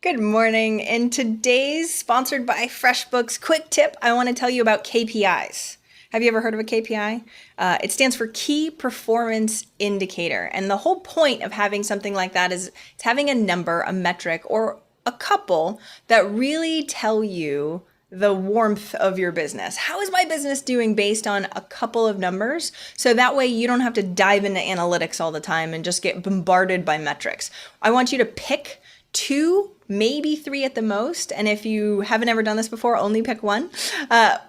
Good morning. In today's sponsored by FreshBooks quick tip, I want to tell you about KPIs. Have you ever heard of a KPI? It stands for Key Performance Indicator. And the whole point of having something like that is it's having a number, a metric, or a couple that really tell you the warmth of your business. How is my business doing based on a couple of numbers? So that way you don't have to dive into analytics all the time and just get bombarded by metrics. I want you to pick two, maybe three at the most. And if you haven't ever done this before, only pick one.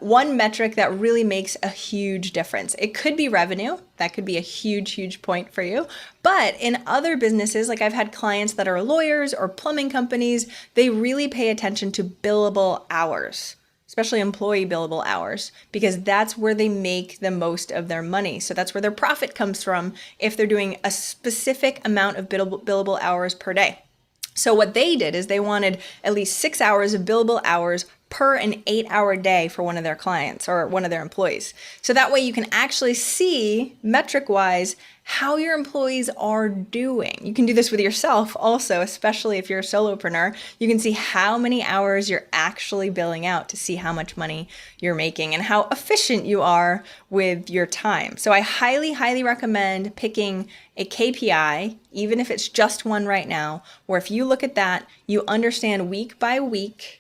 One metric that really makes a huge difference. It could be revenue. That could be a huge, huge point for you. But in other businesses, like I've had clients that are lawyers or plumbing companies, they really pay attention to billable hours, especially employee billable hours, because that's where they make the most of their money. So that's where their profit comes from if they're doing a specific amount of billable hours per day. So what they did is they wanted at least 6 hours of billable hours per an 8-hour day for one of their clients or one of their employees. So that way you can actually see metric-wise how your employees are doing. You can do this with yourself also, especially if you're a solopreneur. You can see how many hours you're actually billing out to see how much money you're making and how efficient you are with your time. So I highly, highly recommend picking a KPI, even if it's just one right now, where if you look at that, you understand week by week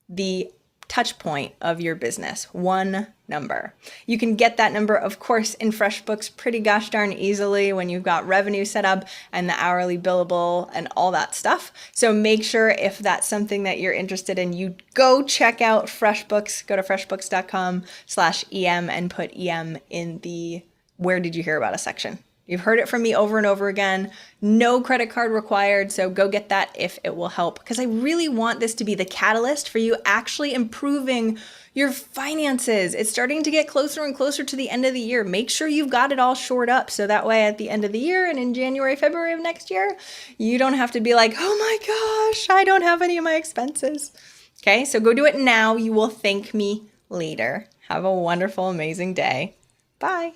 the touch point of your business, one number. You can get that number, of course, in FreshBooks pretty gosh darn easily when you've got revenue set up and the hourly billable and all that stuff. So make sure if that's something that you're interested in, you go check out FreshBooks. Go to freshbooks.com/EM and put EM in the where did you hear about us section. You've heard it from me over and over again. No credit card required, so go get that if it will help. Because I really want this to be the catalyst for you actually improving your finances. It's starting to get closer and closer to the end of the year. Make sure you've got it all shored up so that way at the end of the year and in January, February of next year, you don't have to be like, oh my gosh, I don't have any of my expenses. Okay, so go do it now. You will thank me later. Have a wonderful, amazing day. Bye.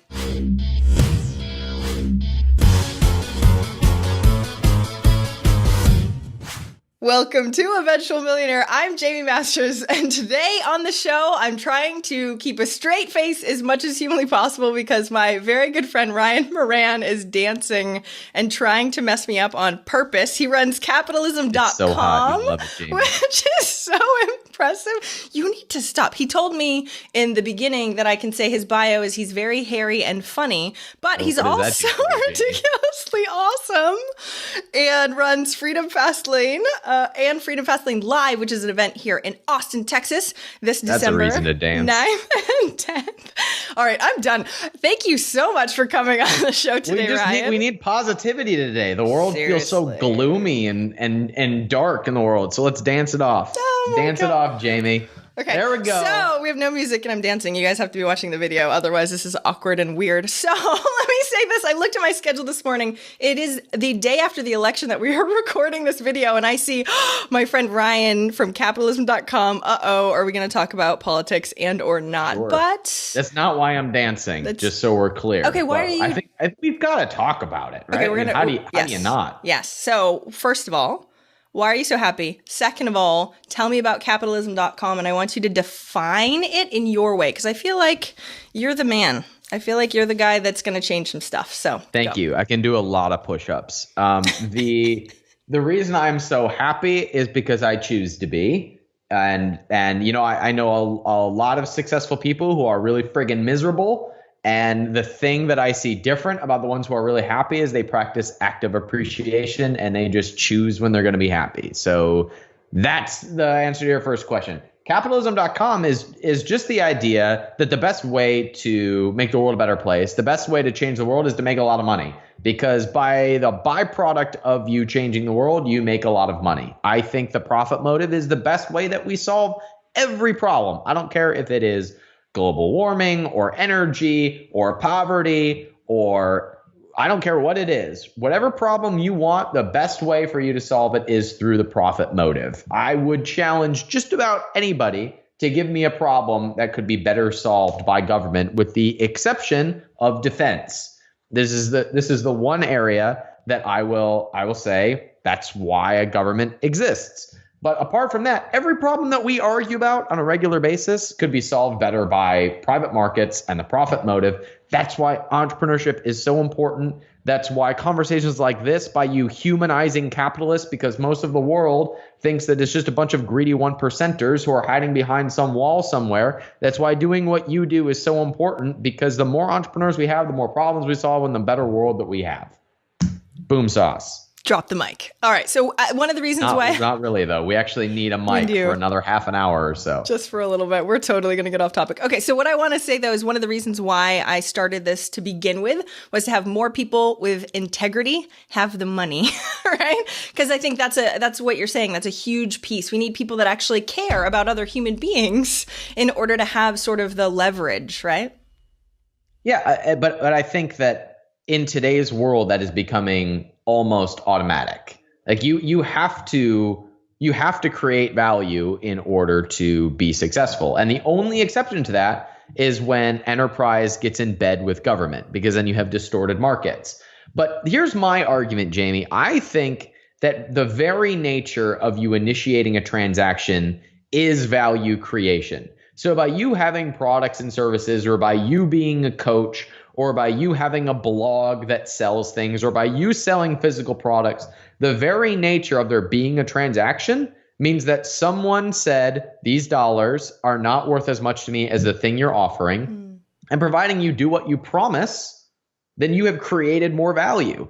Welcome to Eventual Millionaire. I'm Jamie Masters, and today on the show, I'm trying to keep a straight face as much as humanly possible because my very good friend Ryan Moran is dancing and trying to mess me up on purpose. He runs Capitalism.com, It's so hot. You love it, Jamie. which is so impressive. You need to stop. He told me in the beginning that I can say his bio is he's very hairy and funny, but he's also ridiculously awesome and runs Freedom Fastlane. And Freedom Fastlane Live, which is an event here in Austin, Texas, this December. That's a reason to dance. 9th and 10th. All right, I'm done. Thank you so much for coming on the show today, Ryan. We need positivity today. The world feels so gloomy and dark in the world. So let's dance it off. Oh dance it off, Jamie. Okay, there we go. So we have no music and I'm dancing. You guys have to be watching the video. Otherwise, this is awkward and weird. So let me say this. I looked at my schedule this morning. It is the day after the election that we are recording this video. And I see my friend Ryan from Capitalism.com. Are we going to talk about politics and or not? Sure. But that's not why I'm dancing, just so we're clear. Okay, why are you? I think we've got to talk about it, right? Okay, we're gonna, how do you not? Yes. So first of all, why are you so happy? Second of all, tell me about capitalism.com, and I want you to define it in your way, because I feel like you're the man. I feel like you're the guy that's going to change some stuff. So thank you. I can do a lot of push-ups. The reason I'm so happy is because I choose to be. And you know, I know a lot of successful people who are really friggin' miserable. And the thing that I see different about the ones who are really happy is they practice active appreciation and they just choose when they're going to be happy. So that's the answer to your first question. Capitalism.com is just the idea that the best way to make the world a better place, the best way to change the world is to make a lot of money. Because by the byproduct of you changing the world, you make a lot of money. I think the profit motive is the best way that we solve every problem. I don't care if it is global warming or energy or poverty, or I don't care what it is. Whatever problem you want, the best way for you to solve it is through the profit motive. I would challenge just about anybody to give me a problem that could be better solved by government, with the exception of defense. This is the one area that I will say that's why a government exists. But apart from that, every problem that we argue about on a regular basis could be solved better by private markets and the profit motive. That's why entrepreneurship is so important. That's why conversations like this, by you humanizing capitalists, because most of the world thinks that it's just a bunch of greedy one percenters who are hiding behind some wall somewhere. That's why doing what you do is so important, because the more entrepreneurs we have, the more problems we solve, and the better world that we have. Boom sauce. Drop the mic. All right. So one of the reasons why... Not really, though. We actually need a mic for another half an hour or so. Just for a little bit. We're totally going to get off topic. Okay. So what I want to say, though, is one of the reasons why I started this to begin with was to have more people with integrity have the money, right? Because I think that's what you're saying. That's a huge piece. We need people that actually care about other human beings in order to have sort of the leverage, right? Yeah. But I think that in today's world, that is becoming almost automatic. Like you have to create value in order to be successful. And the only exception to that is when enterprise gets in bed with government, because then you have distorted markets. But here's my argument, Jamie. I think that the very nature of you initiating a transaction is value creation. So by you having products and services, or by you being a coach, or by you having a blog that sells things, or by you selling physical products, the very nature of there being a transaction means that someone said, these dollars are not worth as much to me as the thing you're offering. Mm. And providing you do what you promise, then you have created more value.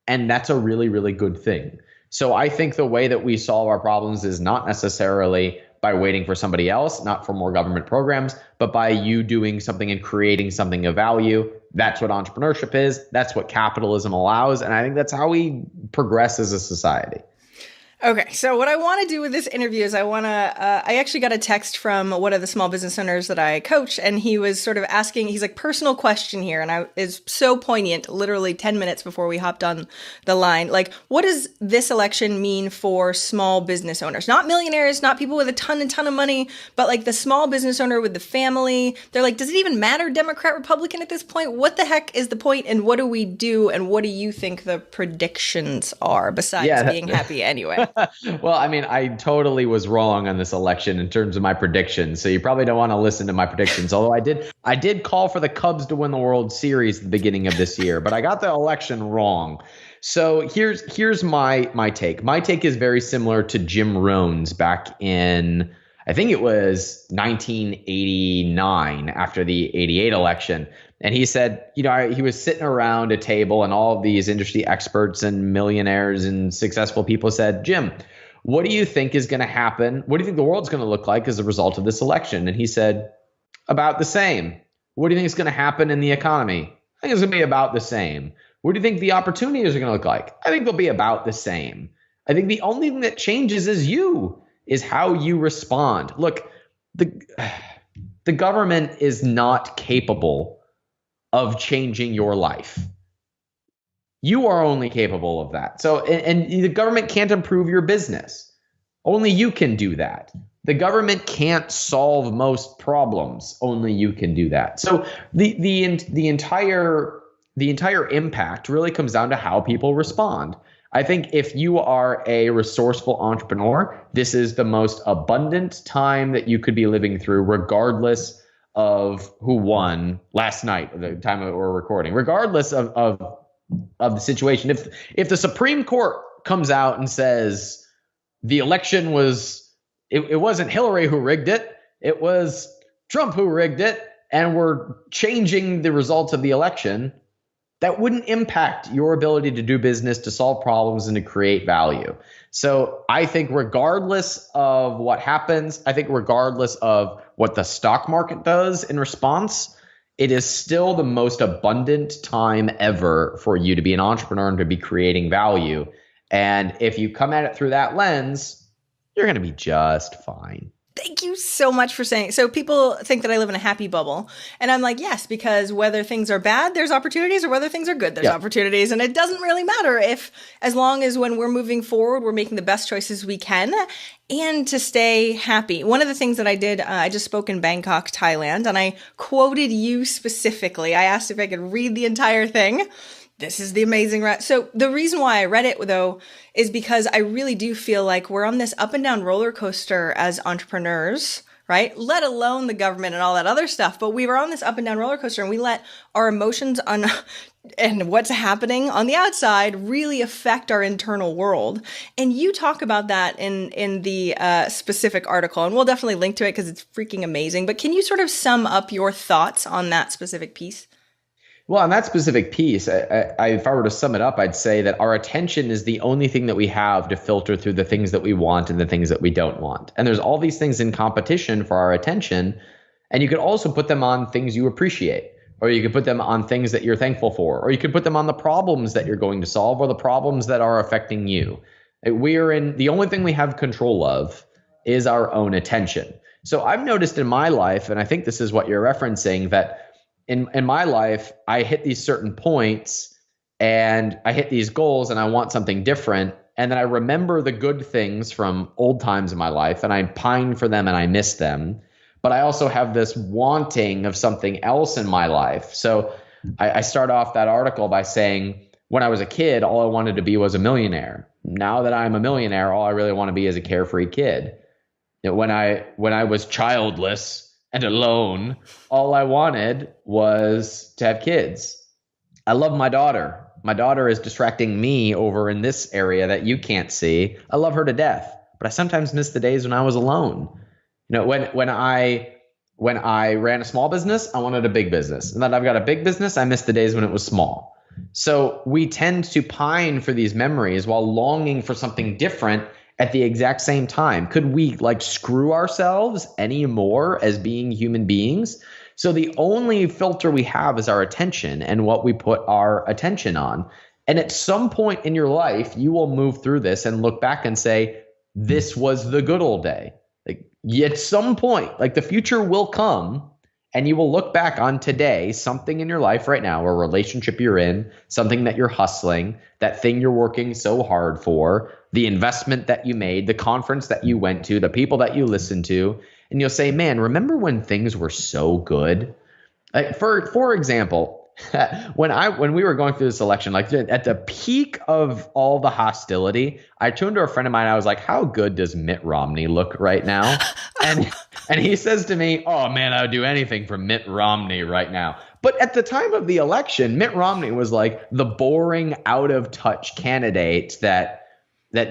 And that's a really, really good thing. So I think the way that we solve our problems is not necessarily by waiting for somebody else, not for more government programs, but by you doing something and creating something of value. That's what entrepreneurship is. That's what capitalism allows. And I think that's how we progress as a society. Okay, so what I want to do with this interview is I actually got a text from one of the small business owners that I coach, and he was sort of asking, he's like, personal question here, and is so poignant, literally 10 minutes before we hopped on the line. Like, what does this election mean for small business owners? Not millionaires, not people with a ton of money, but like the small business owner with the family. They're like, does it even matter Democrat, Republican at this point? What the heck is the point, and what do we do, and what do you think the predictions are, besides being happy anyway? Well, I mean, I totally was wrong on this election in terms of my predictions. So you probably don't want to listen to my predictions. Although I did call for the Cubs to win the World Series at the beginning of this year, but I got the election wrong. So here's my take. My take is very similar to Jim Rohn's back in, I think it was 1989, after the 88 election. And he said, he was sitting around a table and all of these industry experts and millionaires and successful people said, Jim, what do you think is going to happen? What do you think the world's going to look like as a result of this election? And he said, about the same. What do you think is going to happen in the economy? I think it's going to be about the same. What do you think the opportunities are going to look like? I think they'll be about the same. I think the only thing that changes is how you respond. Look, the government is not capable of changing your life. You are only capable of that. So, and the government can't improve your business. Only you can do that. The government can't solve most problems. Only you can do that. So the entire impact really comes down to how people respond. I think if you are a resourceful entrepreneur, this is the most abundant time that you could be living through, regardless of who won last night, the time that we're recording, regardless of the situation. If the Supreme Court comes out and says the election it wasn't Hillary who rigged it, it was Trump who rigged it, and we're changing the results of the election, that wouldn't impact your ability to do business, to solve problems, and to create value. So I think regardless of what happens, I think regardless of what the stock market does in response, it is still the most abundant time ever for you to be an entrepreneur and to be creating value. And if you come at it through that lens, you're going to be just fine. Thank you so much for saying. So people think that I live in a happy bubble. And I'm like, yes, because whether things are bad, there's opportunities, or whether things are good, there's opportunities. And it doesn't really matter as long as when we're moving forward, we're making the best choices we can and to stay happy. One of the things that I did, I just spoke in Bangkok, Thailand, and I quoted you specifically. I asked if I could read the entire thing, This is the amazing So the reason why I read it though is because I really do feel like we're on this up and down roller coaster as entrepreneurs, right? Let alone the government and all that other stuff. But we were on this up and down roller coaster and we let our emotions on and what's happening on the outside really affect our internal world. And you talk about that in the specific article, and we'll definitely link to it because it's freaking amazing. But can you sort of sum up your thoughts on that specific piece? Well, on that specific piece, if I were to sum it up, I'd say that our attention is the only thing that we have to filter through the things that we want and the things that we don't want. And there's all these things in competition for our attention. And you could also put them on things you appreciate, or you could put them on things that you're thankful for, or you could put them on the problems that you're going to solve or the problems that are affecting you. The only thing we have control of is our own attention. So I've noticed in my life, and I think this is what you're referencing, that in my life, I hit these certain points and I hit these goals and I want something different. And then I remember the good things from old times in my life and I pine for them and I miss them. But I also have this wanting of something else in my life. So I start off that article by saying, when I was a kid, all I wanted to be was a millionaire. Now that I'm a millionaire, all I really want to be is a carefree kid. When I was childless and alone, all I wanted was to have kids. I love my daughter. My daughter is distracting me over in this area that you can't see. I love her to death, but I sometimes miss the days when I was alone. When I ran a small business, I wanted a big business. And then I've got a big business, I miss the days when it was small. So we tend to pine for these memories while longing for something different at the exact same time. Could we screw ourselves anymore as being human beings? So the only filter we have is our attention and what we put our attention on. And at some point in your life, you will move through this and look back and say, this was the good old day. At some point, the future will come and you will look back on today, something in your life right now, a relationship you're in, something that you're hustling, that thing you're working so hard for, the investment that you made, the conference that you went to, the people that you listened to, and you'll say, man, remember when things were so good? For example, when we were going through this election, at the peak of all the hostility, I turned to a friend of mine. I was like, how good does Mitt Romney look right now? And he says to me, oh man, I would do anything for Mitt Romney right now. But at the time of the election, Mitt Romney was the boring, out of touch candidate that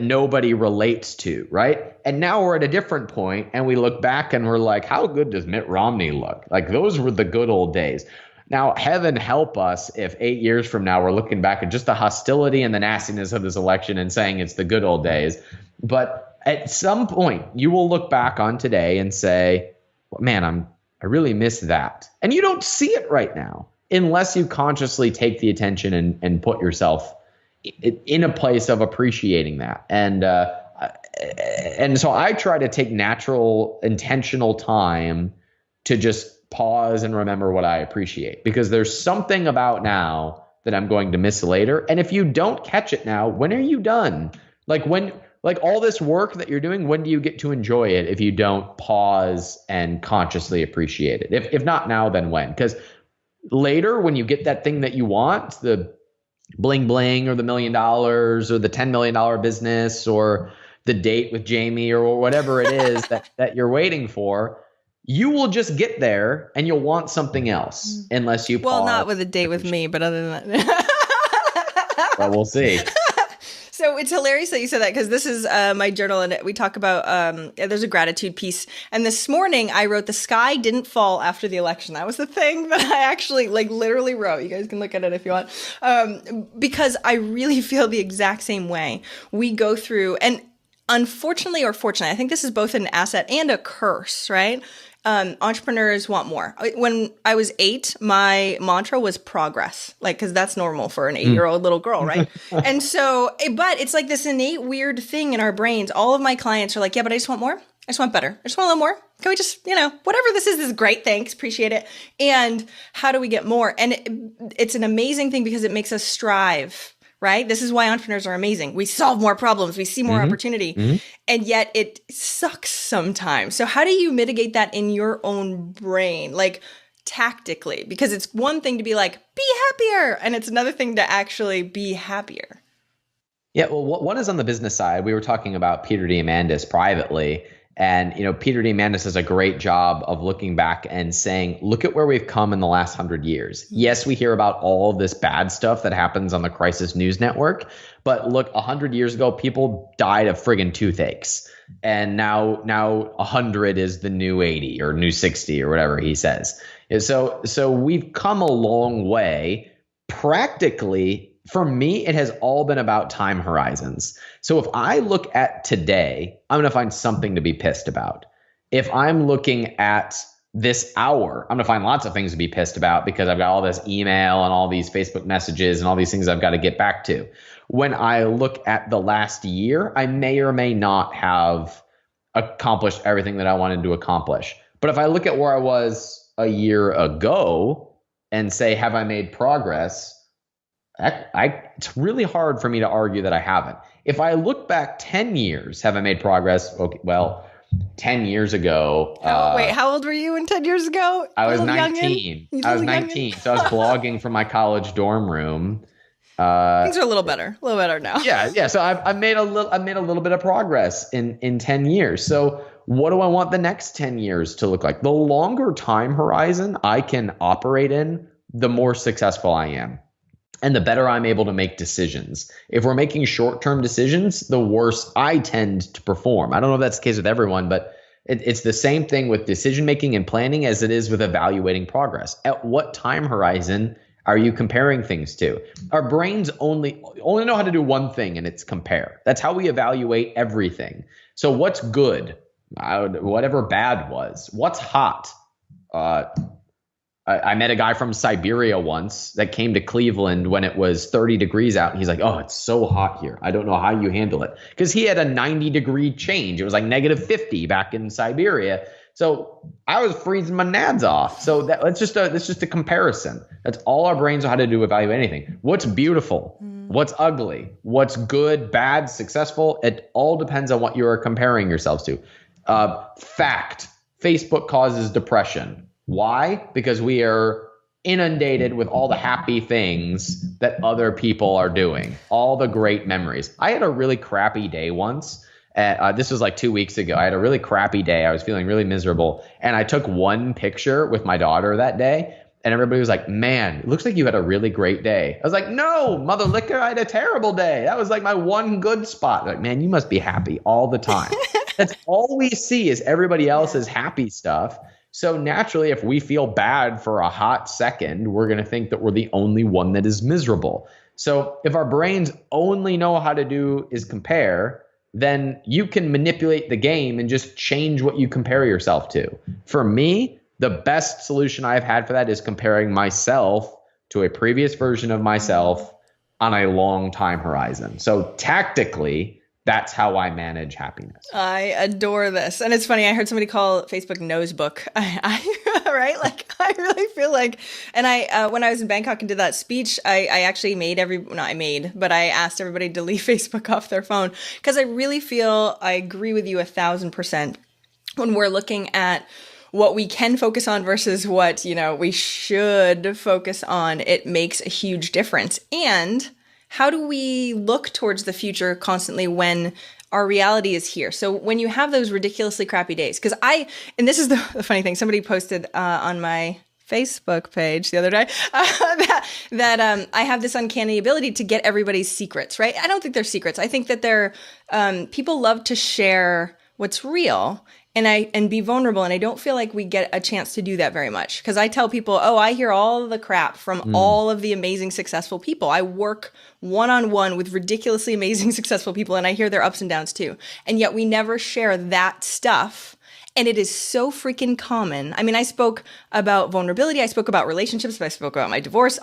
nobody relates to, right? And now we're at a different point and we look back and we're like, how good does Mitt Romney look? Those were the good old days. Now, heaven help us if 8 years from now we're looking back at just the hostility and the nastiness of this election and saying it's the good old days. But at some point, you will look back on today and say, well, man, I really miss that. And you don't see it right now unless you consciously take the attention and put yourself in a place of appreciating that. And so I try to take natural, intentional time to just pause and remember what I appreciate, because there's something about now that I'm going to miss later. And if you don't catch it now, when are you done? All this work that you're doing, when do you get to enjoy it if you don't pause and consciously appreciate it? If not now, then when? Because later, when you get that thing that you want, the bling bling or the $1 million or the $10 million business or the date with Jamie or whatever it is that you're waiting for, you will just get there and you'll want something else unless you pause. Well, not with a date with me, but other than that. Well, we'll see. So it's hilarious that you said that, because this is my journal and we talk about, there's a gratitude piece. And this morning I wrote, the sky didn't fall after the election. That was the thing that I actually literally wrote. You guys can look at it if you want. Because I really feel the exact same way. We go through, and unfortunately or fortunately, I think this is both an asset and a curse, right? Entrepreneurs want more. When I was 8, my mantra was progress, because that's normal for an 8-year-old little girl, right? And so, but it's this innate weird thing in our brains. All of my clients are like, yeah, but I just want more. I just want better. I just want a little more. Can we just, whatever this is great. Thanks. Appreciate it. And how do we get more? And it's an amazing thing because it makes us strive. Right? This is why entrepreneurs are amazing. We solve more problems. We see more opportunity. And yet it sucks sometimes. So how do you mitigate that in your own brain? tactically? Because it's one thing to be like, be happier, and it's another thing to actually be happier. Yeah, well, one is on the business side. We were talking about Peter Diamandis privately, and Peter Diamandis does a great job of looking back and saying, "Look at where we've come in the last 100 years." Yes, we hear about all this bad stuff that happens on the Crisis News Network, but look, 100 years ago, people died of friggin' toothaches, and now 100 is the new 80 or new 60 or whatever he says. And so we've come a long way. Practically, for me, it has all been about time horizons. So if I look at today, I'm going to find something to be pissed about. If I'm looking at this hour, I'm going to find lots of things to be pissed about because I've got all this email and all these Facebook messages and all these things I've got to get back to. When I look at the last year, I may or may not have accomplished everything that I wanted to accomplish. But if I look at where I was a year ago and say, have I made progress? It's really hard for me to argue that I haven't. If I look back 10 years, have I made progress? Okay, well, 10 years ago. Wait, how old were you 10 years ago? I was 19. I was 19. So I was blogging from my college dorm room. Things are a little better now. Yeah. So I've made a little bit of progress in 10 years. So what do I want the next 10 years to look like? The longer time horizon I can operate in, the more successful I am. And the better I'm able to make decisions. If we're making short-term decisions, the worse I tend to perform. I don't know if that's the case with everyone, but it's the same thing with decision-making and planning as it is with evaluating progress. At what time horizon are you comparing things to? Our brains only know how to do one thing, and it's compare. That's how we evaluate everything. So what's good? Whatever bad was. What's hot? I met a guy from Siberia once that came to Cleveland when it was 30 degrees out. And he's like, oh, it's so hot here. I don't know how you handle it. Because he had a 90-degree change. It was like negative 50 back in Siberia. So I was freezing my nads off. So that's just a comparison. That's all our brains know how to do, evaluate anything. What's beautiful? What's ugly? What's good, bad, successful? It all depends on what you are comparing yourselves to. Fact, Facebook causes depression. Why? Because we are inundated with all the happy things that other people are doing, all the great memories. I had a really crappy day once. This was like 2 weeks ago. I had a really crappy day. I was feeling really miserable. And I took one picture with my daughter that day. And everybody was like, man, it looks like you had a really great day. I was like, no, mother liquor, I had a terrible day. That was like my one good spot. Like, man, you must be happy all the time. That's all we see is everybody else's happy stuff. So naturally, if we feel bad for a hot second, we're going to think that we're the only one that is miserable. So if our brains only know how to do is compare, then you can manipulate the game and just change what you compare yourself to. For me, the best solution I've had for that is comparing myself to a previous version of myself on a long time horizon. So tactically, that's how I manage happiness. I adore this. And it's funny, I heard somebody call Facebook Nosebook. Right? Like, I really feel like, and when I was in Bangkok and did that speech, I actually I asked everybody to leave Facebook off their phone because I really feel I agree with you 1,000% when we're looking at what we can focus on versus what, we should focus on. It makes a huge difference. And how do we look towards the future constantly when our reality is here? So when you have those ridiculously crappy days, and this is the funny thing, somebody posted on my Facebook page the other day that I have this uncanny ability to get everybody's secrets, right? I don't think they're secrets. I think that they're people love to share what's real and be vulnerable. And I don't feel like we get a chance to do that very much because I tell people, oh, I hear all the crap from all of the amazing, successful people. I work one-on-one with ridiculously amazing, successful people, and I hear their ups and downs too. And yet we never share that stuff. And it is so freaking common. I mean, I spoke about vulnerability. I spoke about relationships. I spoke about my divorce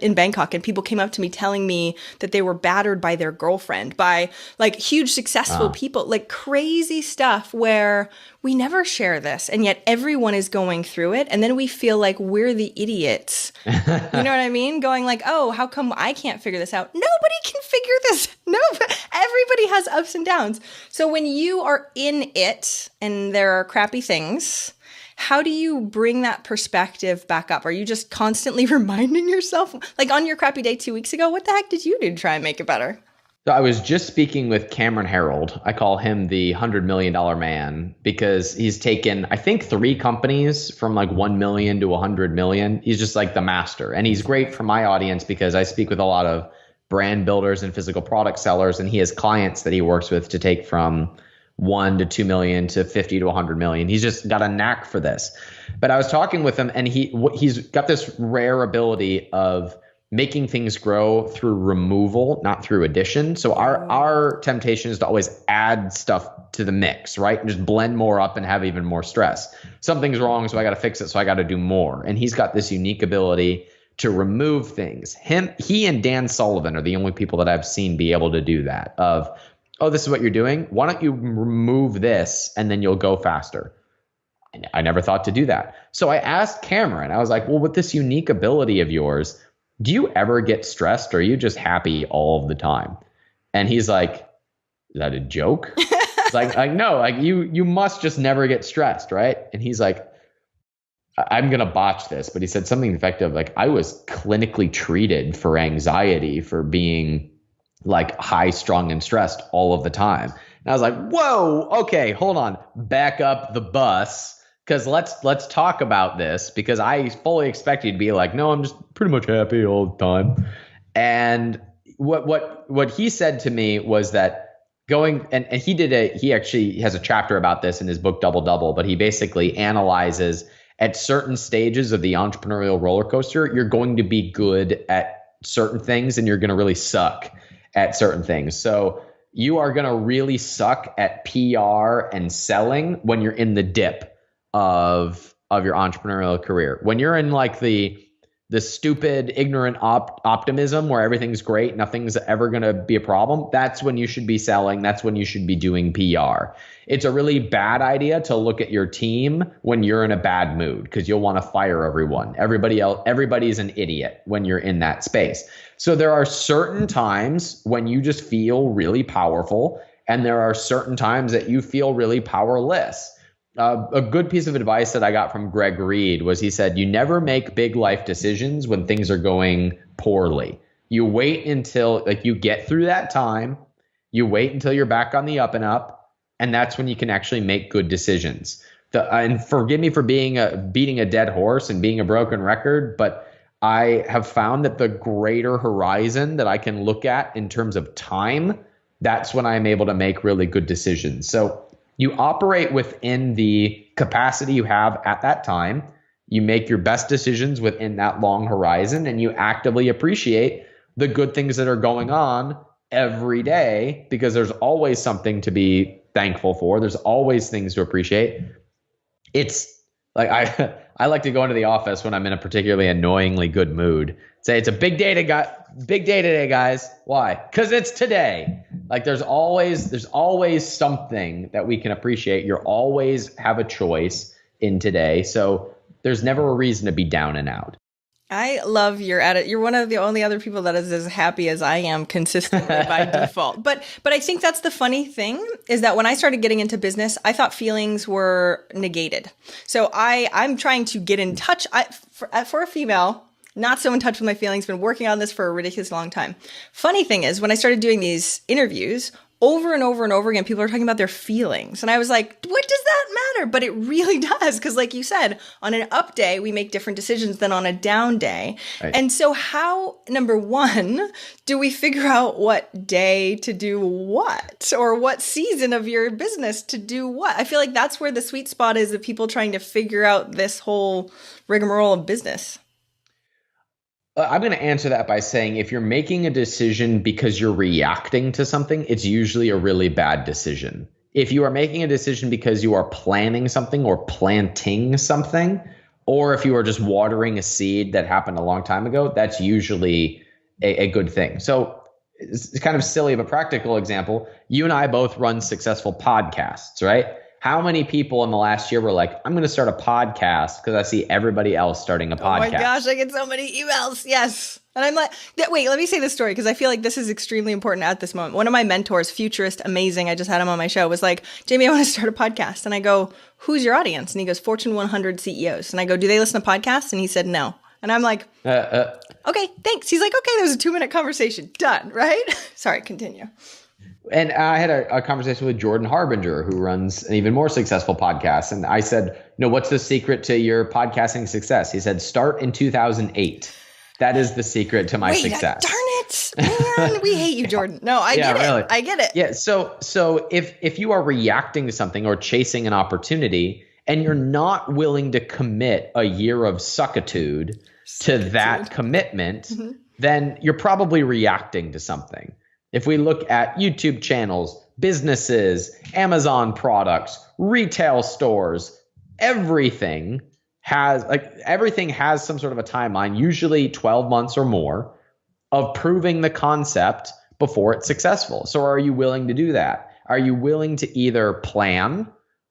in Bangkok. And people came up to me telling me that they were battered by their girlfriend, by like huge successful people, like crazy stuff where we never share this. And yet everyone is going through it. And then we feel like we're the idiots. You know what I mean? Going like, oh, how come I can't figure this out? Nobody can figure this. No, everybody has ups and downs. So when you are in it and there are crappy things, How do you bring that perspective back up? Are you just constantly reminding yourself, like on your crappy day 2 weeks ago, what the heck did you do to try and make it better? So I was just speaking with Cameron Harold. I call him the $100 million man because he's taken, I think, 3 companies from like 1 million to 100 million. He's just like the master. And he's great for my audience because I speak with a lot of brand builders and physical product sellers. And he has clients that he works with to take from 1 to 2 million to 50 to 100 million. He's just got a knack for this. But I was talking with him and he's got this rare ability of making things grow through removal, not through addition. So our temptation is to always add stuff to the mix, right? And just blend more up and have even more stress. Something's wrong, so I got to fix it, so I got to do more. And he's got this unique ability to remove things. He and Dan Sullivan are the only people that I've seen be able to do that of, oh, this is what you're doing. Why don't you remove this and then you'll go faster? And I never thought to do that. So I asked Cameron, I was like, well, with this unique ability of yours, do you ever get stressed or are you just happy all of the time? And he's like, is that a joke? It's like no, like you must just never get stressed, right? And he's like, I'm going to botch this, but he said something effective like, I was clinically treated for anxiety for being like high strung and stressed all of the time. And I was like, whoa, okay, hold on, back up the bus. Because let's talk about this because I fully expect you to be like, no, I'm just pretty much happy all the time. And what he said to me was that going and he actually has a chapter about this in his book Double Double, but he basically analyzes at certain stages of the entrepreneurial roller coaster, you're going to be good at certain things and you're going to really suck at certain things. So you are going to really suck at PR and selling when you're in the dip of your entrepreneurial career. When you're in like the stupid, ignorant optimism where everything's great, nothing's ever going to be a problem, that's when you should be selling. That's when you should be doing PR. It's a really bad idea to look at your team when you're in a bad mood because you'll want to fire everyone. Everybody's an idiot when you're in that space. So there are certain times when you just feel really powerful, and there are certain times that you feel really powerless. A good piece of advice that I got from Greg Reed was he said, you never make big life decisions when things are going poorly. You wait until like you get through that time. You wait until you're back on the up and up. And that's when you can actually make good decisions. And forgive me for beating a dead horse and being a broken record, but I have found that the greater horizon that I can look at in terms of time, that's when I'm able to make really good decisions. So you operate within the capacity you have at that time. You make your best decisions within that long horizon, and you actively appreciate the good things that are going on every day because there's always something to be thankful for. There's always things to appreciate. It's like I like to go into the office when I'm in a particularly annoyingly good mood. Say it's a big day today, guys. Why? Because it's today. Like there's always something that we can appreciate. You always have a choice in today. So there's never a reason to be down and out. I love your attitude. You're one of the only other people that is as happy as I am consistently by default. But I think that's the funny thing is that when I started getting into business, I thought feelings were negated. So I'm trying to get in touch for a female, not so in touch with my feelings, been working on this for a ridiculous long time. Funny thing is when I started doing these interviews, over and over and over again, people are talking about their feelings. And I was like, what does that matter? But it really does. Because like you said, on an up day, we make different decisions than on a down day. Right. And so how, number one, do we figure out what day to do what? Or what season of your business to do what? I feel like that's where the sweet spot is of people trying to figure out this whole rigmarole of business. I'm going to answer that by saying if you're making a decision because you're reacting to something, it's usually a really bad decision. If you are making a decision because you are planning something or planting something, or if you are just watering a seed that happened a long time ago, that's usually a good thing. So it's kind of silly of a practical example. You and I both run successful podcasts, right? How many people in the last year were like, I'm going to start a podcast because I see everybody else starting a podcast? Oh my gosh, I get so many emails. Yes. And I'm like, wait, let me say this story because I feel like this is extremely important at this moment. One of my mentors, futurist, amazing, I just had him on my show, was like, Jamie, I want to start a podcast. And I go, who's your audience? And he goes, Fortune 100 CEOs. And I go, do they listen to podcasts? And he said, no. And I'm like, okay, thanks. He's like, okay, there was a 2-minute conversation. Done, right? Sorry, continue. And I had a conversation with Jordan Harbinger, who runs an even more successful podcast. And I said, what's the secret to your podcasting success? He said, start in 2008. That is the secret to my success. Darn it, man. We hate you, Jordan. No, I get it. Really. I get it. Yeah. So if you are reacting to something or chasing an opportunity and you're not willing to commit a year of suckitude to that commitment, then you're probably reacting to something. If we look at YouTube channels, businesses, Amazon products, retail stores, everything has some sort of a timeline, usually 12 months or more, of proving the concept before it's successful. So are you willing to do that? Are you willing to either plan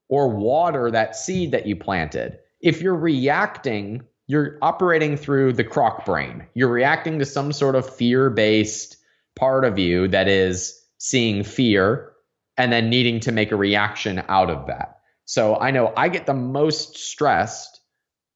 or water that seed that you planted? If you're reacting, you're operating through the croc brain. You're reacting to some sort of fear-based part of you that is seeing fear and then needing to make a reaction out of that. So I know I get the most stressed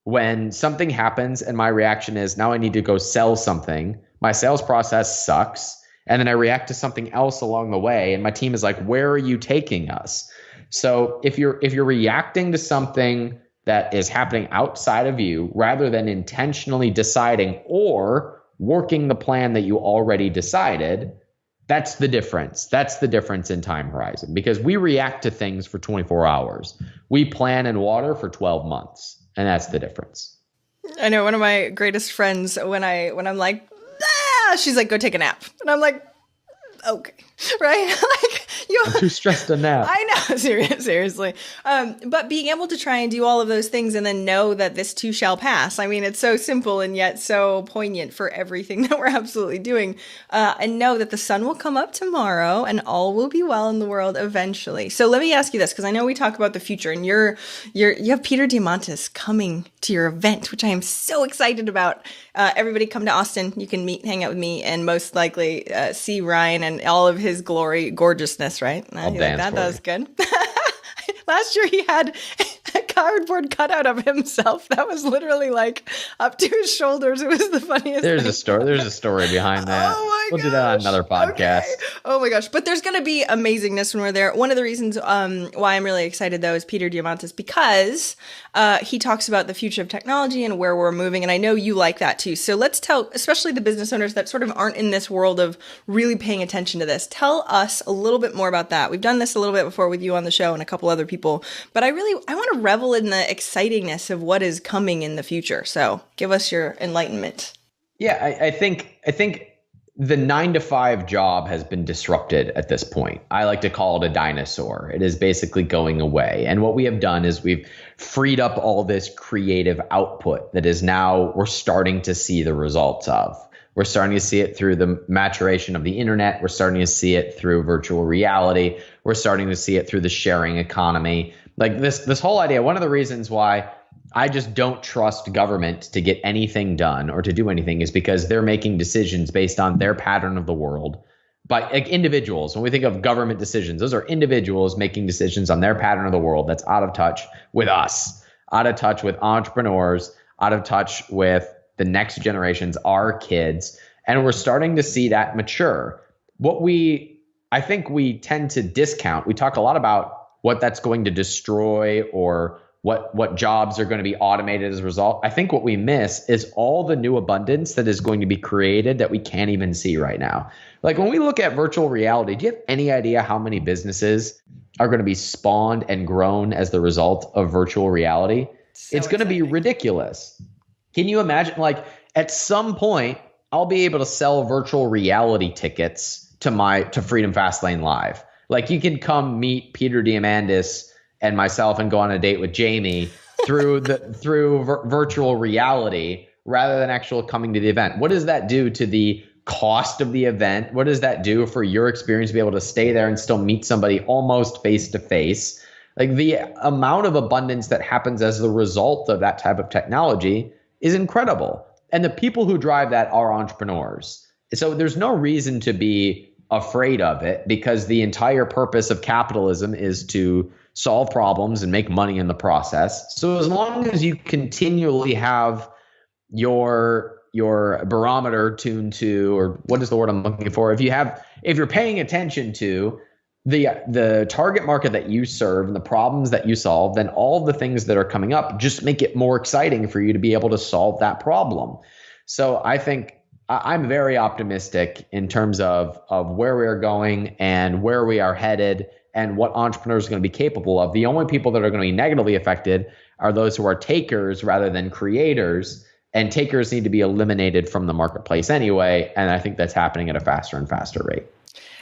when something happens and my reaction is, now I need to go sell something. My sales process sucks. And then I react to something else along the way. And my team is like, where are you taking us? So if you're reacting to something that is happening outside of you, rather than intentionally deciding or working the plan that you already decided, that's the difference. That's the difference in time horizon, because we react to things for 24 hours. We plan and water for 12 months. And that's the difference. I know one of my greatest friends, when I'm like, she's like, go take a nap. And I'm like, okay, right? Like, I'm too stressed to nap. I know, seriously. But being able to try and do all of those things and then know that this too shall pass. I mean, it's so simple and yet so poignant for everything that we're absolutely doing. And know that the sun will come up tomorrow and all will be well in the world eventually. So let me ask you this, because I know we talk about the future, and you have Peter Diamandis coming to your event, which I am so excited about. Everybody come to Austin. You can hang out with me, and most likely see Ryan and all of his gorgeousness, right? That was good. Last year he had a cardboard cutout of himself that was literally like up to his shoulders. It was the funniest There's thing. There's a story behind that. Oh my We'll do that on another podcast. Okay. Oh my gosh. But there's going to be amazingness when we're there. One of the reasons why I'm really excited, though, is Peter Diamandis, because he talks about the future of technology and where we're moving. And I know you like that, too. So let's tell, especially the business owners that sort of aren't in this world of really paying attention to this, tell us a little bit more about that. We've done this a little bit before with you on the show and a couple other people. But I want to revel in the excitingness of what is coming in the future. So give us your enlightenment. Yeah, I think the 9-to-5 job has been disrupted at this point. I like to call it a dinosaur. It is basically going away. And what we have done is we've freed up all this creative output that is now we're starting to see the results of. We're starting to see it through the maturation of the internet. We're starting to see it through virtual reality. We're starting to see it through the sharing economy. Like this whole idea, one of the reasons why I just don't trust government to get anything done or to do anything is because they're making decisions based on their pattern of the world. But like individuals, when we think of government decisions, those are individuals making decisions on their pattern of the world that's out of touch with us, out of touch with entrepreneurs, out of touch with the next generations, our kids. And we're starting to see that mature. I think we tend to discount. We talk a lot about what that's going to destroy or what jobs are going to be automated as a result. I think what we miss is all the new abundance that is going to be created that we can't even see right now. Like when we look at virtual reality, do you have any idea how many businesses are going to be spawned and grown as the result of virtual reality? It's going to be ridiculous. Can you imagine, like at some point, I'll be able to sell virtual reality tickets to Freedom Fastlane Live. Like you can come meet Peter Diamandis and myself and go on a date with Jamie through virtual reality rather than actual coming to the event. What does that do to the cost of the event? What does that do for your experience to be able to stay there and still meet somebody almost face to face? Like the amount of abundance that happens as the result of that type of technology is incredible. And the people who drive that are entrepreneurs. So there's no reason to be afraid of it because the entire purpose of capitalism is to solve problems and make money in the process. So as long as you continually have your barometer tuned to, or what is the word I'm looking for? If you're paying attention to the target market that you serve and the problems that you solve, then all the things that are coming up just make it more exciting for you to be able to solve that problem. So I think I'm very optimistic in terms of where we're going and where we are headed and what entrepreneurs are going to be capable of. The only people that are going to be negatively affected are those who are takers rather than creators. And takers need to be eliminated from the marketplace anyway. And I think that's happening at a faster and faster rate.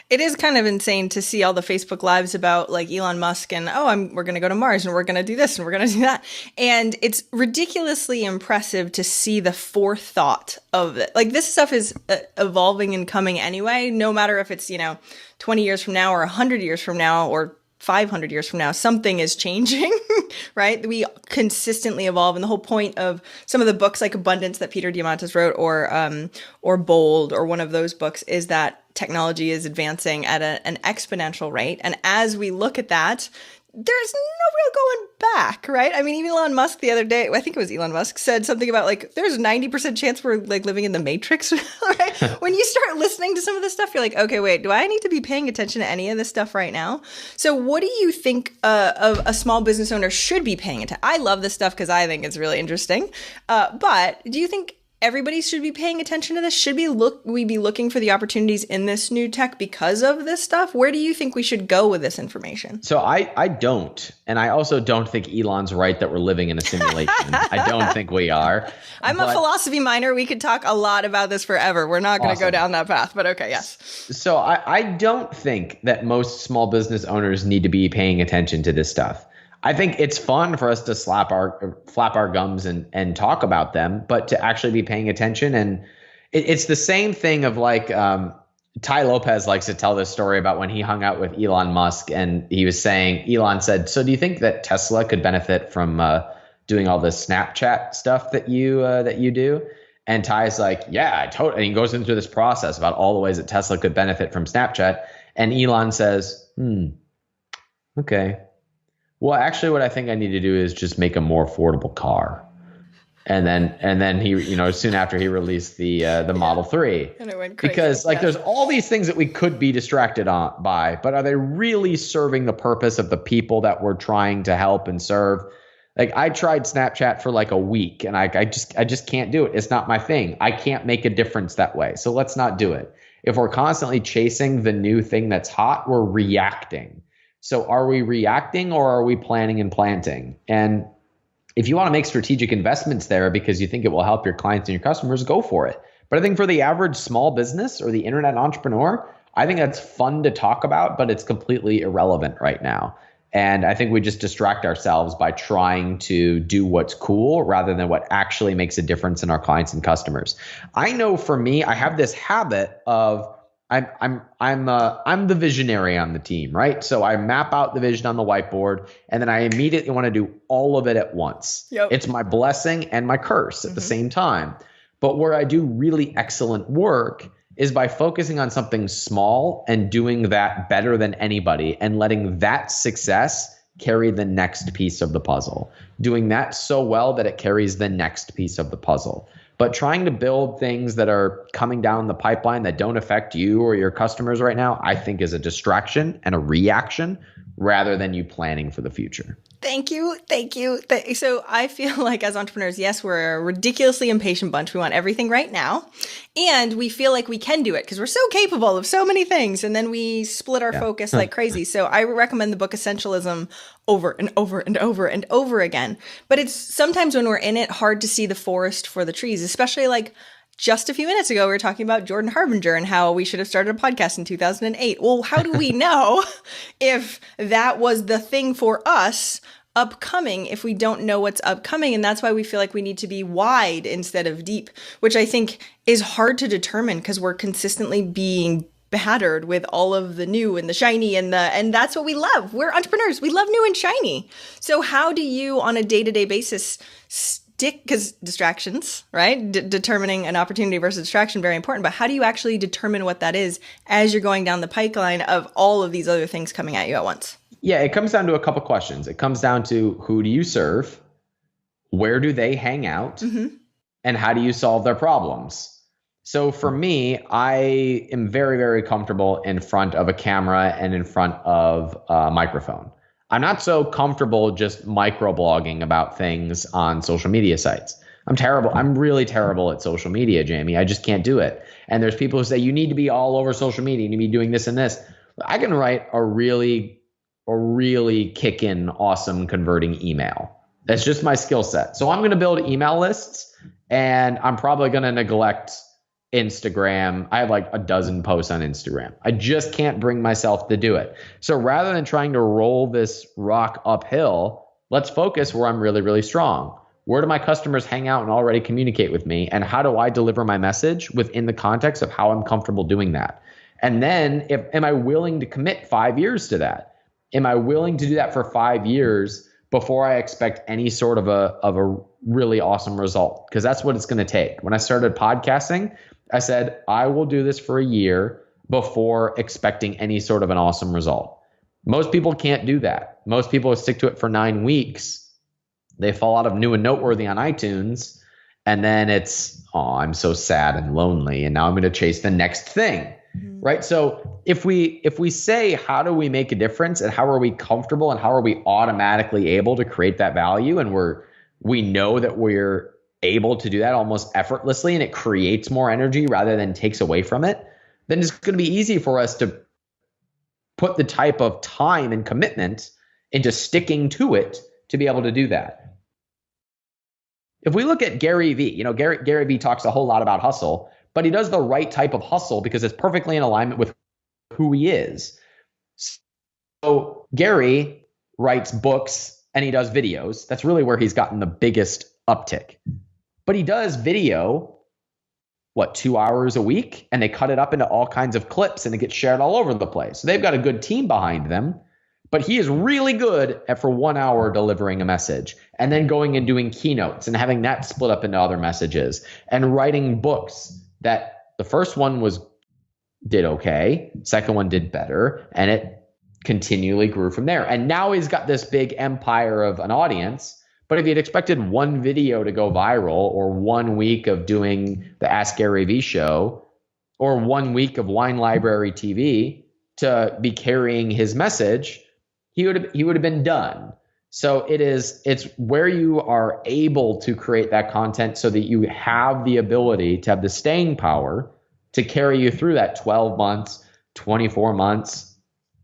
It is kind of insane to see all the Facebook lives about like Elon Musk and, we're going to go to Mars and we're going to do this and we're going to do that. And it's ridiculously impressive to see the forethought of it. Like this stuff is evolving and coming anyway, no matter if it's, 20 years from now or 100 years from now or 500 years from now, something is changing, right? We consistently evolve. And the whole point of some of the books like Abundance that Peter Diamandis wrote or Bold or one of those books is that technology is advancing at an exponential rate. And as we look at that, there's no real going back, right? I mean, even Elon Musk the other day, I think it was Elon Musk, said something about like, there's a 90% chance we're like living in the Matrix, right? When you start listening to some of this stuff, you're like, okay, wait, do I need to be paying attention to any of this stuff right now? So what do you think of a small business owner should be paying attention? I love this stuff because I think it's really interesting. But do you think everybody should be paying attention to this? Should we be looking for the opportunities in this new tech because of this stuff? Where do you think we should go with this information? So I don't. And I also don't think Elon's right that we're living in a simulation. I don't think we are. I'm a philosophy minor. We could talk a lot about this forever. We're not going to go down that path, but okay, yes. So I don't think that most small business owners need to be paying attention to this stuff. I think it's fun for us to flap our gums and talk about them, but to actually be paying attention. And it's the same thing of like Ty Lopez likes to tell this story about when he hung out with Elon Musk and he was saying, Elon said, so do you think that Tesla could benefit from doing all the Snapchat stuff that you do? And Ty's like, yeah, totally. And he goes into this process about all the ways that Tesla could benefit from Snapchat. And Elon says, okay. Well, actually, what I think I need to do is just make a more affordable car, and then he, soon after he released the Model 3, and it went crazy. Because there's all these things that we could be distracted by, but are they really serving the purpose of the people that we're trying to help and serve? Like I tried Snapchat for like a week, and I just can't do it. It's not my thing. I can't make a difference that way. So let's not do it. If we're constantly chasing the new thing that's hot, we're reacting. So are we reacting or are we planning and planting? And if you want to make strategic investments there because you think it will help your clients and your customers, go for it. But I think for the average small business or the internet entrepreneur, I think that's fun to talk about, but it's completely irrelevant right now. And I think we just distract ourselves by trying to do what's cool rather than what actually makes a difference in our clients and customers. I know for me, I have this habit of I'm the visionary on the team, right? So I map out the vision on the whiteboard, and then I immediately want to do all of it at once. Yep. It's my blessing and my curse at the same time. But where I do really excellent work is by focusing on something small and doing that better than anybody and letting that success carry the next piece of the puzzle. Doing that so well that it carries the next piece of the puzzle. But trying to build things that are coming down the pipeline that don't affect you or your customers right now, I think is a distraction and a reaction rather than you planning for the future. Thank you. So I feel like as entrepreneurs, yes, we're a ridiculously impatient bunch. We want everything right now. And we feel like we can do it because we're so capable of so many things. And then we split our focus like crazy. So I recommend the book Essentialism over and over and over and over again. But it's sometimes when we're in it hard to see the forest for the trees, especially like just a few minutes ago, we were talking about Jordan Harbinger and how we should have started a podcast in 2008. Well, how do we know if that was the thing for us upcoming if we don't know what's upcoming? And that's why we feel like we need to be wide instead of deep, which I think is hard to determine because we're consistently being battered with all of the new and the shiny and that's what we love. We're entrepreneurs. We love new and shiny. So how do you on a day-to-day basis stick, because distractions, right? Determining an opportunity versus distraction, very important. But how do you actually determine what that is as you're going down the pipeline of all of these other things coming at you at once? Yeah, it comes down to a couple questions. It comes down to who do you serve? Where do they hang out? And how do you solve their problems? So for me, I am very, very comfortable in front of a camera and in front of a microphone. I'm not so comfortable just microblogging about things on social media sites. I'm terrible. I'm really terrible at social media, Jamie. I just can't do it. And there's people who say, you need to be all over social media. You need to be doing this and this. I can write a really kickin' awesome converting email. That's just my skill set. So I'm going to build email lists, and I'm probably going to neglect Instagram. I have like a dozen posts on Instagram. I just can't bring myself to do it. So rather than trying to roll this rock uphill, let's focus where I'm really, really strong. Where do my customers hang out and already communicate with me? And how do I deliver my message within the context of how I'm comfortable doing that? And then am I willing to commit 5 years to that? Am I willing to do that for 5 years before I expect any sort of a really awesome result? Because that's what it's going to take. When I started podcasting, I said, I will do this for a year before expecting any sort of an awesome result. Most people can't do that. Most people stick to it for 9 weeks. They fall out of new and noteworthy on iTunes. And then it's, oh, I'm so sad and lonely. And now I'm going to chase the next thing. Right. So if we say, how do we make a difference and how are we comfortable and how are we automatically able to create that value? And we know that we're able to do that almost effortlessly and it creates more energy rather than takes away from it, then it's going to be easy for us to put the type of time and commitment into sticking to it to be able to do that. If we look at Gary Vee, Gary Vee talks a whole lot about hustle, but he does the right type of hustle because it's perfectly in alignment with who he is. So Gary writes books and he does videos. That's really where he's gotten the biggest uptick. But he does video, 2 hours a week? And they cut it up into all kinds of clips and it gets shared all over the place. So they've got a good team behind them. But he is really good at for 1 hour delivering a message and then going and doing keynotes and having that split up into other messages and writing books that the first one did okay, second one did better, and it continually grew from there. And now he's got this big empire of an audience. But if you'd expected one video to go viral or 1 week of doing the Ask Gary Vee show or 1 week of Wine Library TV to be carrying his message, he would have been done. So it's where you are able to create that content so that you have the ability to have the staying power to carry you through that 12 months, 24 months,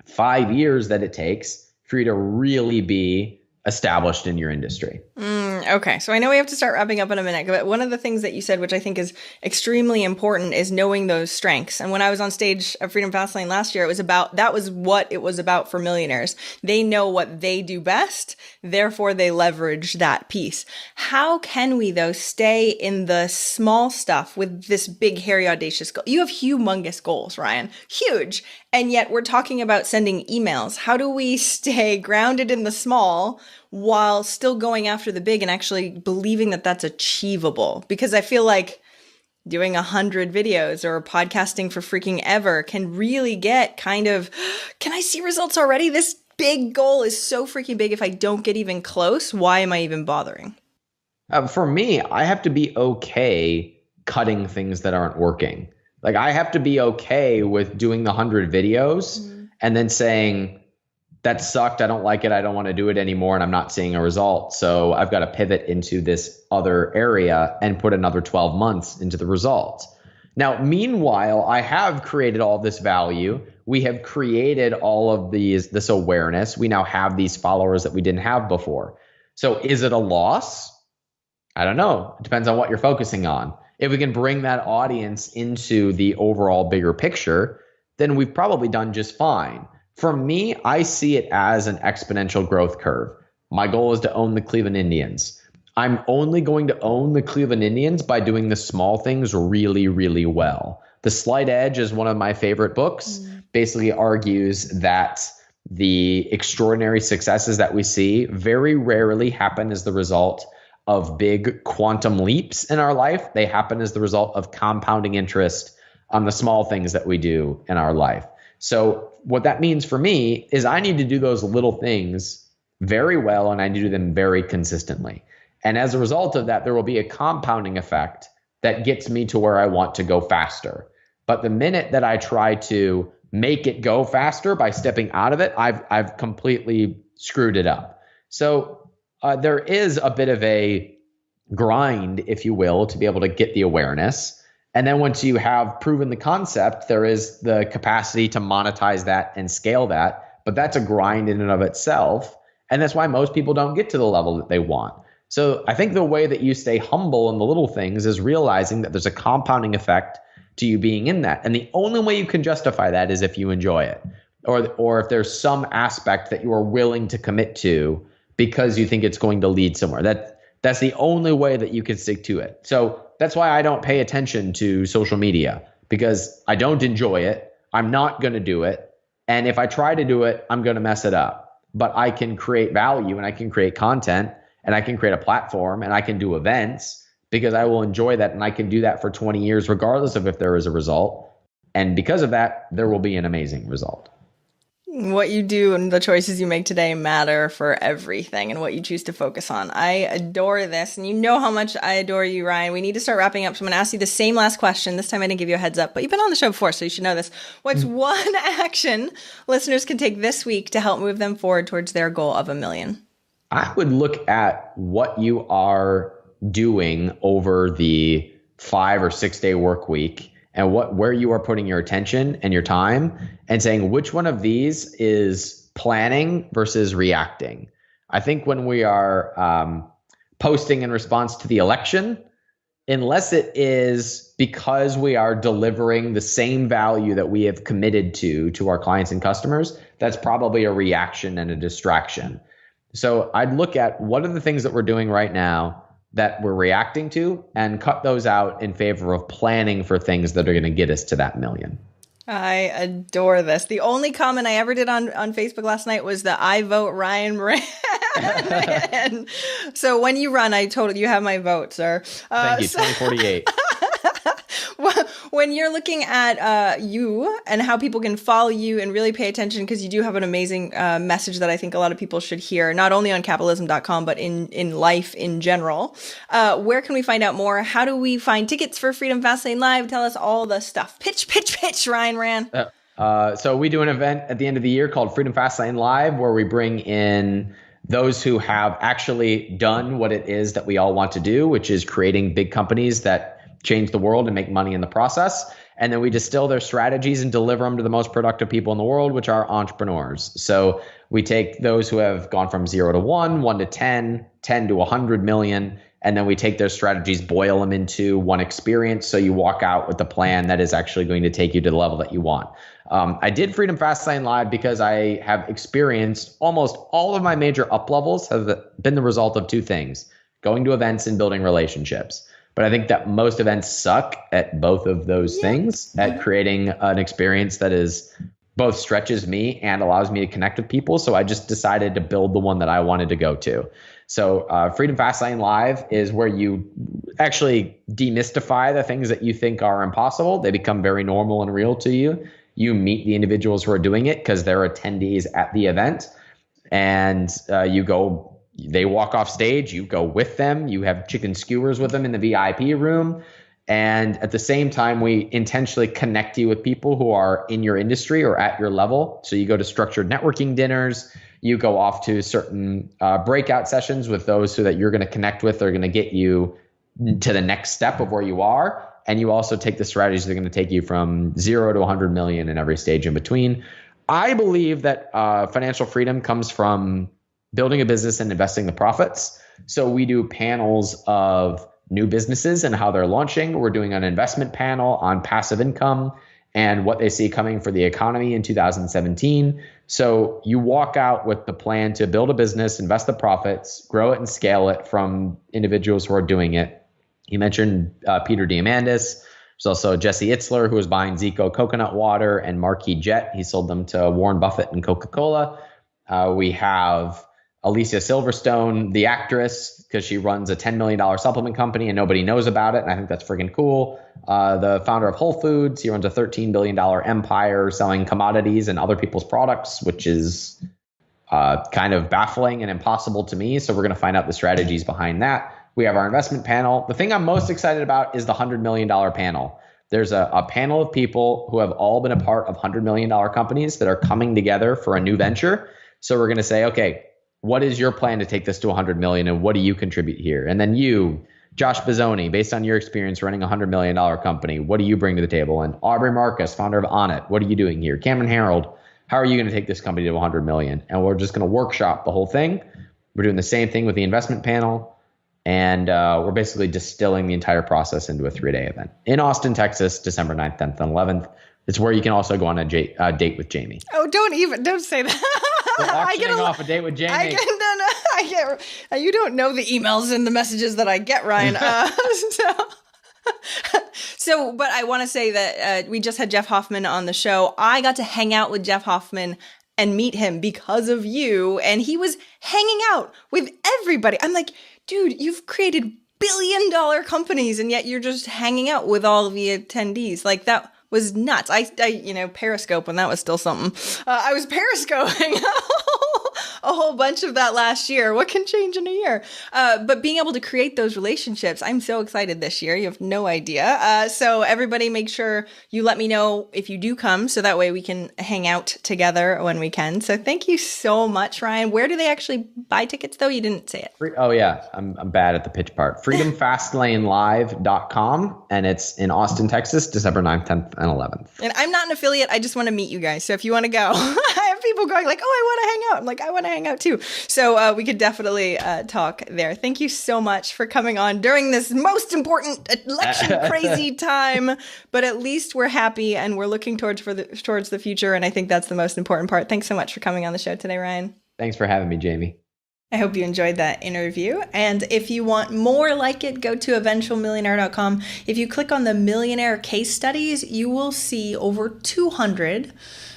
5 years that it takes for you to really be established in your industry. Okay, so I know we have to start wrapping up in a minute, but one of the things that you said, which I think is extremely important, is knowing those strengths. And when I was on stage at Freedom Fastlane last year, that was what it was about for millionaires. They know what they do best, therefore they leverage that piece. How can we, though, stay in the small stuff with this big, hairy, audacious goal? You have humongous goals, Ryan, huge. And yet we're talking about sending emails. How do we stay grounded in the small while still going after the big and actually believing that that's achievable? Because I feel like doing 100 videos or podcasting for freaking ever can really get kind of, can I see results already? This big goal is so freaking big. If I don't get even close, why am I even bothering? For me, I have to be okay cutting things that aren't working. Like I have to be okay with doing the 100 videos and then saying, that sucked. I don't like it. I don't want to do it anymore. And I'm not seeing a result. So I've got to pivot into this other area and put another 12 months into the results. Now, meanwhile, I have created all this value. We have created all of this awareness. We now have these followers that we didn't have before. So is it a loss? I don't know. It depends on what you're focusing on. If we can bring that audience into the overall bigger picture, then we've probably done just fine. For me, I see it as an exponential growth curve. My goal is to own the Cleveland Indians. I'm only going to own the Cleveland Indians by doing the small things really, really well. The Slight Edge is one of my favorite books. Basically argues that the extraordinary successes that we see very rarely happen as the result of big quantum leaps in our life. They happen as the result of compounding interest on the small things that we do in our life. So what that means for me is I need to do those little things very well, and I need to do them very consistently. And as a result of that, there will be a compounding effect that gets me to where I want to go faster. But the minute that I try to make it go faster by stepping out of it, I've completely screwed it up. So there is a bit of a grind, if you will, to be able to get the awareness. And then once you have proven the concept, there is the capacity to monetize that and scale that. But that's a grind in and of itself. And that's why most people don't get to the level that they want. So I think the way that you stay humble in the little things is realizing that there's a compounding effect to you being in that. And the only way you can justify that is if you enjoy it, or if there's some aspect that you are willing to commit to because you think it's going to lead somewhere. That's the only way that you can stick to it. So that's why I don't pay attention to social media, because I don't enjoy it. I'm not going to do it. And if I try to do it, I'm going to mess it up. But I can create value, and I can create content, and I can create a platform, and I can do events, because I will enjoy that, and I can do that for 20 years regardless of if there is a result. And because of that, there will be an amazing result. What you do and the choices you make today matter for everything and what you choose to focus on. I adore this, and you know how much I adore you, Ryan. We need to start wrapping up, so I'm going to ask you the same last question. This time I didn't give you a heads up, but you've been on the show before, so you should know this. What's one action listeners can take this week to help move them forward towards their goal of 1 million? I would look at what you are doing over the 5 or 6 day work week and where you are putting your attention and your time, and saying which one of these is planning versus reacting. I think when we are posting in response to the election, unless it is because we are delivering the same value that we have committed to our clients and customers, that's probably a reaction and a distraction. So I'd look at what are the things that we're doing right now that we're reacting to, and cut those out in favor of planning for things that are going to get us to that 1 million. I adore this. The only comment I ever did on Facebook last night was the I vote Ryan Moran. So when you run, you have my vote, sir. Thank you, 2048. When you're looking at you and how people can follow you and really pay attention, because you do have an amazing message that I think a lot of people should hear, not only on capitalism.com, but in life in general. Where can we find out more? How do we find tickets for Freedom Fastlane Live? Tell us all the stuff. Pitch, Ryan Ran. So we do an event at the end of the year called Freedom Fastlane Live, where we bring in those who have actually done what it is that we all want to do, which is creating big companies that change the world and make money in the process. And then we distill their strategies and deliver them to the most productive people in the world, which are entrepreneurs. So we take those who have gone from 0 to 1, 1 to 10, 10 to 100 million, and then we take their strategies, boil them into one experience. So you walk out with a plan that is actually going to take you to the level that you want. I did Freedom Fastlane Live because I have experienced almost all of my major up levels have been the result of two things: going to events and building relationships. But I think that most events suck at both of those things, at creating an experience that is both stretches me and allows me to connect with people. So I just decided to build the one that I wanted to go to. So Freedom Fastlane Live is where you actually demystify the things that you think are impossible. They become very normal and real to you. You meet the individuals who are doing it because they're attendees at the event, and they walk off stage, you go with them, you have chicken skewers with them in the VIP room. And at the same time, we intentionally connect you with people who are in your industry or at your level. So you go to structured networking dinners, you go off to certain breakout sessions with those who that you're going to connect with. They're going to get you to the next step of where you are. And you also take the strategies that are going to take you from 0 to 100 million in every stage in between. I believe that financial freedom comes from building a business and investing the profits. So we do panels of new businesses and how they're launching. We're doing an investment panel on passive income and what they see coming for the economy in 2017. So you walk out with the plan to build a business, invest the profits, grow it and scale it from individuals who are doing it. You mentioned Peter Diamandis. There's also Jesse Itzler, who was buying Zico coconut water, and Marquis Jet. He sold them to Warren Buffett and Coca-Cola. We have Alicia Silverstone, the actress, because she runs a $10 million supplement company and nobody knows about it. And I think that's freaking cool. The founder of Whole Foods, he runs a $13 billion empire selling commodities and other people's products, which is kind of baffling and impossible to me. So we're going to find out the strategies behind that. We have our investment panel. The thing I'm most excited about is the $100 million panel. There's a panel of people who have all been a part of $100 million companies that are coming together for a new venture. So we're going to say, okay, what is your plan to take this to 100 million and what do you contribute here? And then you, Josh Bazzoni, based on your experience running a $100 million company, what do you bring to the table? And Aubrey Marcus, founder of Onnit, what are you doing here? Cameron Harold, how are you going to take this company to 100 million? And we're just going to workshop the whole thing. We're doing the same thing with the investment panel. And we're basically distilling the entire process into a 3-day event in Austin, Texas, December 9th, 10th, and 11th. It's where you can also go on a date with Jamie. Oh, don't say that. We're auctioning off a date with Jamie. You don't know the emails and the messages that I get, Ryan. But I want to say that we just had Jeff Hoffman on the show. I got to hang out with Jeff Hoffman and meet him because of you. And he was hanging out with everybody. I'm like, dude, you've created billion-dollar companies, and yet you're just hanging out with all of the attendees. Like, that was nuts. I Periscope when that was still something. I was Periscoping a whole bunch of that last year. What can change in a year? But being able to create those relationships, I'm so excited this year. You have no idea. So everybody make sure you let me know if you do come, so that way we can hang out together when we can. So thank you so much, Ryan. Where do they actually buy tickets, though? You didn't say it. Oh, yeah. I'm bad at the pitch part. freedomfastlanelive.com. And it's in Austin, Texas, December 9th, 10th, and 11th. And I'm not an affiliate. I just want to meet you guys. So if you want to go, I have people going like, oh, I want to hang out. I'm like, I want to hang out too. So we could definitely talk there. Thank you so much for coming on during this most important election crazy time. But at least we're happy and we're looking towards the future. And I think that's the most important part. Thanks so much for coming on the show today, Ryan. Thanks for having me, Jamie. I hope you enjoyed that interview. And if you want more like it, go to eventualmillionaire.com. If you click on the millionaire case studies, you will see over 200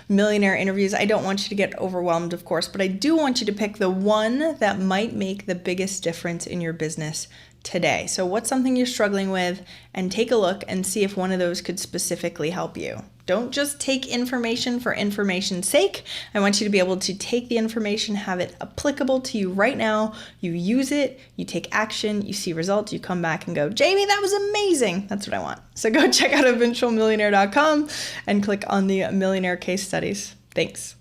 millionaire interviews. I don't want you to get overwhelmed, of course, but I do want you to pick the one that might make the biggest difference in your business today. So what's something you're struggling with, and take a look and see if one of those could specifically help you. Don't just take information for information's sake. I want you to be able to take the information, have it applicable to you right now. You use it, you take action, you see results, you come back and go, Jamie, that was amazing. That's what I want. So go check out eventualmillionaire.com and click on the millionaire case studies. Thanks.